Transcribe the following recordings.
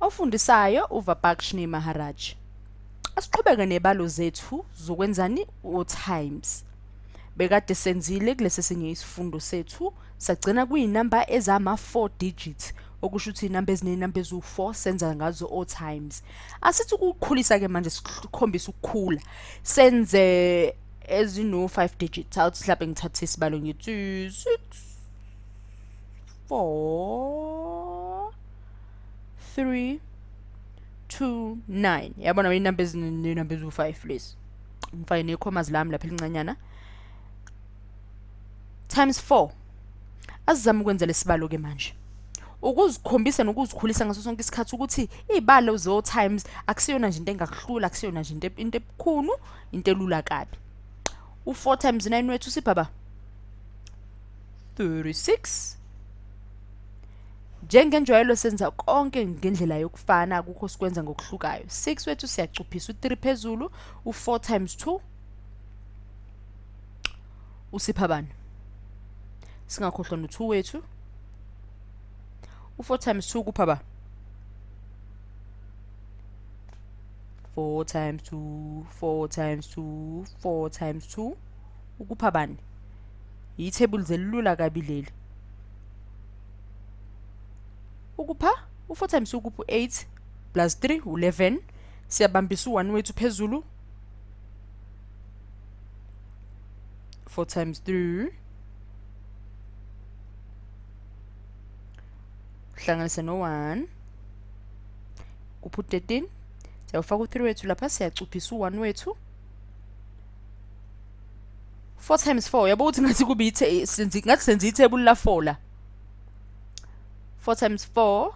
Ofundisayo uVabhakshini Maharaj. Asiqhubeke nebalo zethu zokwenzani o-times. Bekade senzile kulesi sinye isifundo sethu sagcina kuyinamba ezama 4 digits okusho ukuthi inamba ezinenamba ezu4 senza ngazo o-times. Asithi ukukhulisa ke manje sikhombisa ukukhula senze ezino 5 digits awuthi mhlawumbe ngithathe isibalo ngithi 6 4 3 2 9 yabona inamba ezinenamba ezu5 lezi ngifake nekhomas lami lapha elincanyana times 4 asizama ukwenza lesibalo ke manje ukuzikhombisa nokuzikhulisa ngaso sonke isikhathi ukuthi izibalo zo times akusiyona nje into engakuhlula akusiyona nje into ebukhulu into elula kabi u4 times 9 wethu sibaba 36 njengenjwayelo senza konke ngendlela yokufana akukho sikwenza ngokuhlukayo 6 wethu siyacuphisa u3 phezulu u4 times 2 usipha bani singakhohlwa no2 wethu u4 times 2 kupha ba 4 times 2 4 times 2 4 times 2 ukupha bani yithebuli zelula kabi leli ukupha u4 times 2 ukupha 8 plus 3 11 siyabambisa u1 wethu phezulu 4 times 3 hlanganisa no1 kupha 13 siyawufaka u3 wethu lapha siyacuphisa u1 wethu 4 times 4 yabo ukuthi ngathi kube ngathi senza ithebuli la 4 la 4 times 4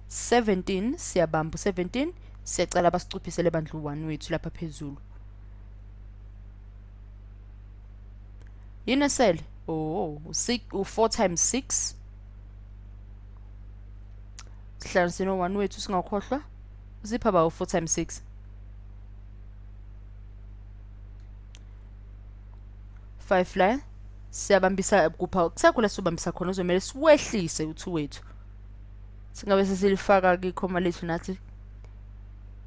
17 siyabamba u17 siyacala basicuphisele bandla u1 wethu lapha phezulu yini sel u4 times 6 sihlanganise no1 wethu singakhohlwa usipha ba u4 times 6 5 la siyabambisa kupha kusakhula sobambisa khona uzomela siwehlise u2 wethu singabe sesilifaka kwikhoma lethu nathi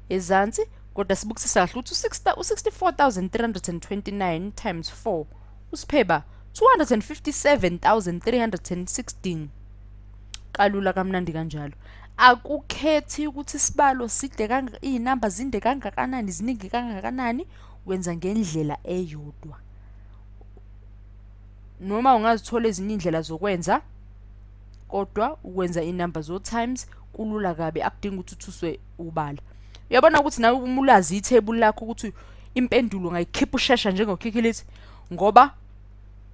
ezansi kodwa sibukisisa kahle ukuthi u64329 times 4 usipheba 257,316 kalula kamnandi kanjalo akukhethi ukuthi isibalo side inamba zinde kangakanani ziningi kangakanani wenza ngendlela eyodwa noma ungazithola ezinye indlela zokwenza kodwa ukwenza inamba zo times kulula kabi akudingi ukuthi uthuswe ubala uyabona ukuthi nawe umulazi ithebuli lakho ukuthi impendulo ngayikhipha ushesha njengokhikilethi ngoba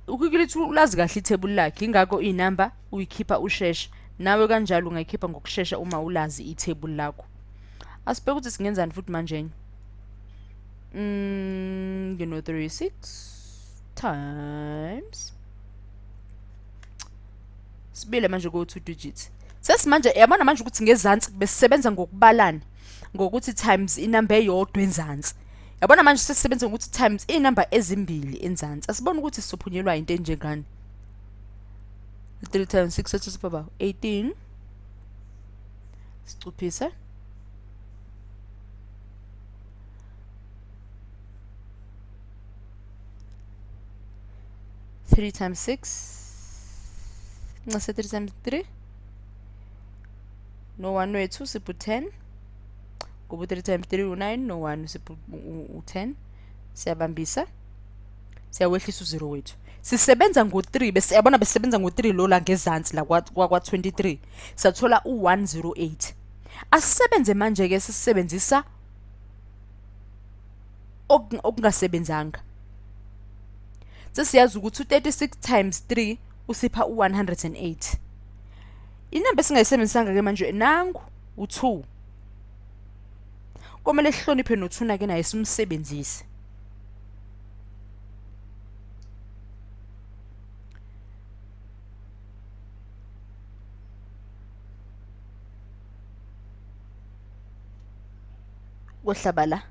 ukhikilethi ulazi kahle ithebuli lakhe ingakho inamba uyikhipha ushesha nawe kanjalo ungayikhipha ngokushesha uma ulazi ithebuli lakho asibheke ukuthi singenzani futhi manje you know 36 times sibile manje go 2 digits sesimanje yabona manje ukuthi ngezansi besisebenza ngokubalana ngokuthi times inamba eyodwa enzansi yabona manje sesisebenza ngokuthi times inamba ezimbili enzansi asibona ukuthi sisophunyelwa into enjengani 3 times 6 sethi sibaba 18 sicuphise Three times 6 ngase 3 times 3 no 1 wethu siphu 10 kuba 3 times 3 u9 no 1 siphu u10 siyabambisa siyawehlisa u0 wethu sisebenza ngo3 bese yabona besisebenza ngo3 lo la ngezansi la kwa 23 sathola u108 asisebenze manje ke sisebenzisa okungasebenzanga sesiyazi ukuthi u36 times 3 usipha u108 inamba esingayisebenzisanga ke manje nangu u2 komele sihloniphe no2 na ke naye simsebenzise kwehlabala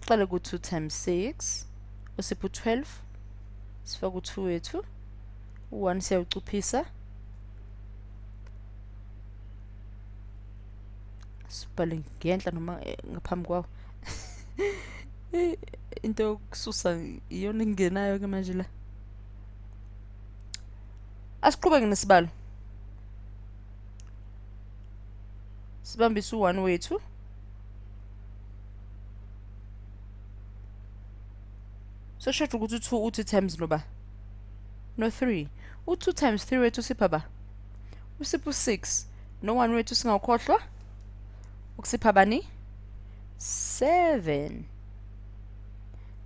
siqale ku-2 times 6 usipha u-12 sifaka u-2 wethu u-1 siyawucuphisa sibhale ngenhla noma ngaphambi kwawo into yokususa iyona ingenayo ke manje la asiqhubeke nesibalo sibambise u-1 wethu so shade ukuthi u2 times noba no 3 u2 times 3 wethu sipha ba usipha u6 no1 wethu singawukhohlwa ukusipha bani 7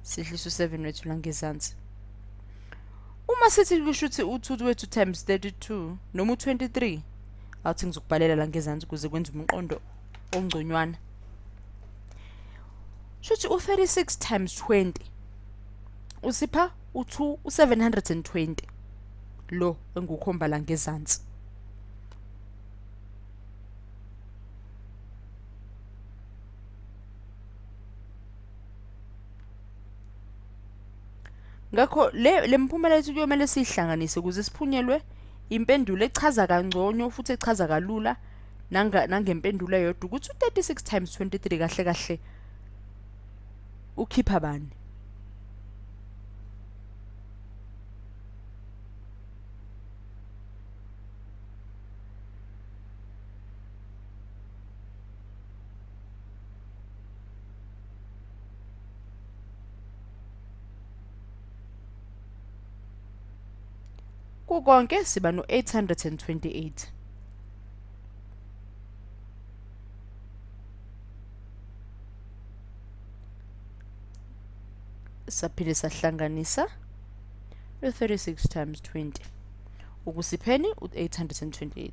sihlisa u7 wethu la ngezansi uma sithi kusho ukuthi u2 wethu times 32 noma u23 awuthi ngizokubhalela la ngezansi ukuze kwenze umqondo ongconywana shuthi u36 times 20 usipha u720 lo engukhomba la ngezansi ngakho le mphumela yethu kuyomela sihlanganise ukuze siphunyelwe impendulo echaza kangcono futhi echaza kalula nangempendulo eyodwa ukuthi u36 times 23 kahle kahle ukhipha bani kukonke siba no828 saphinde sahlanganisa u36 times 20 ukusipheni u828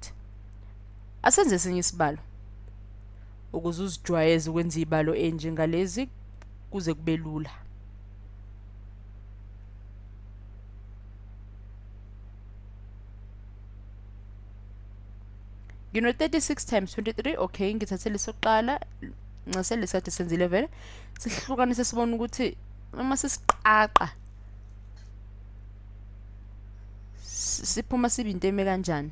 asenze esinye isibalo ukuze uzijwayeze ukwenza ibalo enjengalezi kuze kube lula ngino 36 times 23 okay ngithathe lesoqala ncase lesikade senzile vele sihlukanise sibone ukuthi uma sisiqaqa siphuma sibe into eme kanjani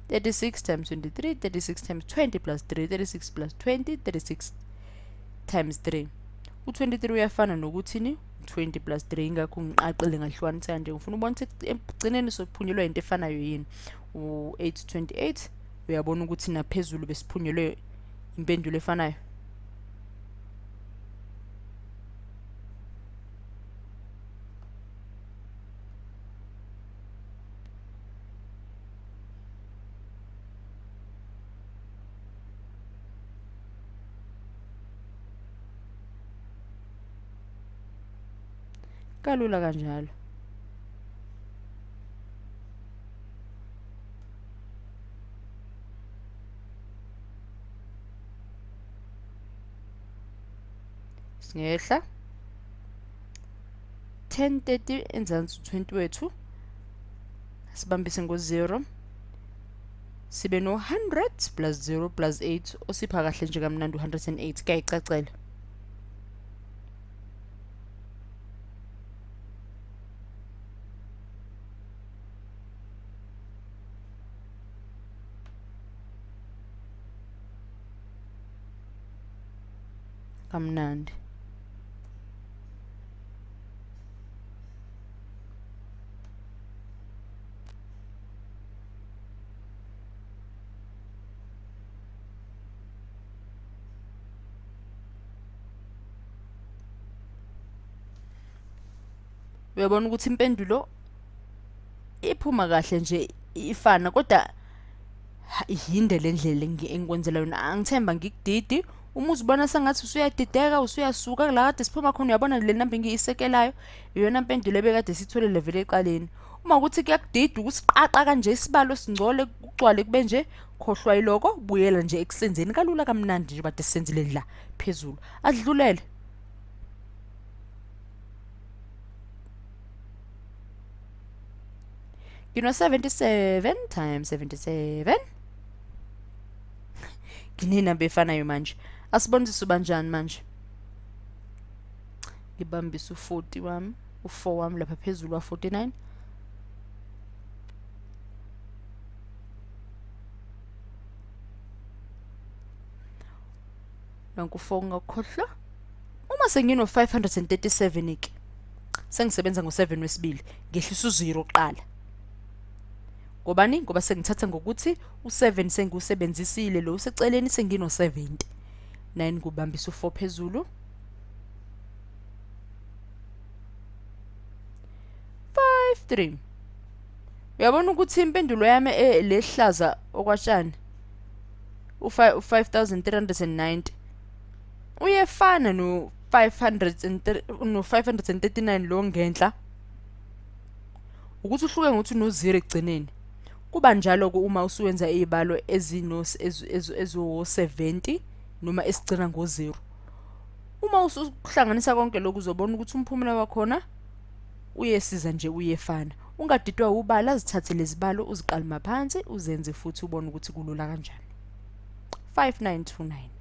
36 times 23 36 times 20 plus 3 36 plus 20 36 times 3 u23 uyafana nokuthini 20 plus 3 ingakho ngiqaqile ngahlukanisa kanje ngifuna ubona ukuthi egcineni sophunyelwa into efanayo yini u828 uyabona ukuthi naphezulu besiphunyelwe impendulo efanayo kalula kanjalo singehla 1030 enzansi 20 wethu sibambise ngo0 sibe no 100 plus 0 plus 8 osipha kahle nje kamnandi 108 kayicacela kamnandi uyabona ukuthi impendulo iphuma kahle nje ifana kodwa yinde lendlela engikwenzela yona angithemba ngikudidi uma uzibona sengathi usuyadideka usuyasuka la kade siphuma khona uyabona le number engiyisekelayo iyona impendulo ebekade sithole level eqaleni uma ukuthi kuyakudida ukusiqaqa kanje isibalo singcole kucwale kube nje khohlwa iloko buyela nje ekusenzeni kalula kamnandi nje bade senzile la phezulu adlulele you know 77 times 77 nginenamba efanayo manje Asibonise ubanjani manje. Ngibambisa u40 wami, u4 wami lapha phezulu wa 49. Nanku 4 ngakhohlwa. Uma sengino 537 ke. Sengisebenza ngo7 wesibili, ngehlisa u0 qala. Ngobani? Ngoba sengithatha ngokuthi u7 sengiusebenzisile lo useceleni sengino 70. 9 ngubambisa u4 phezulu. 53. Uyabona ukuthi impendulo yami lehlaza okwatshani u5390 uyefana no 539 lo ngenhla. Ukuthi uhluke ngokuthi no0 egcineni. Kuba njalo ke uma usuwenza izibalo ezo70 noma esigcina ngo0. Uma usuhlanganisa konke lokho uzobona ukuthi umphumela wakhona uyesiza nje uyefana. Ungadidwa ubala azithathe lezibalo uziqalima phansi uzenze futhi ubone ukuthi kulula kanjani. 5929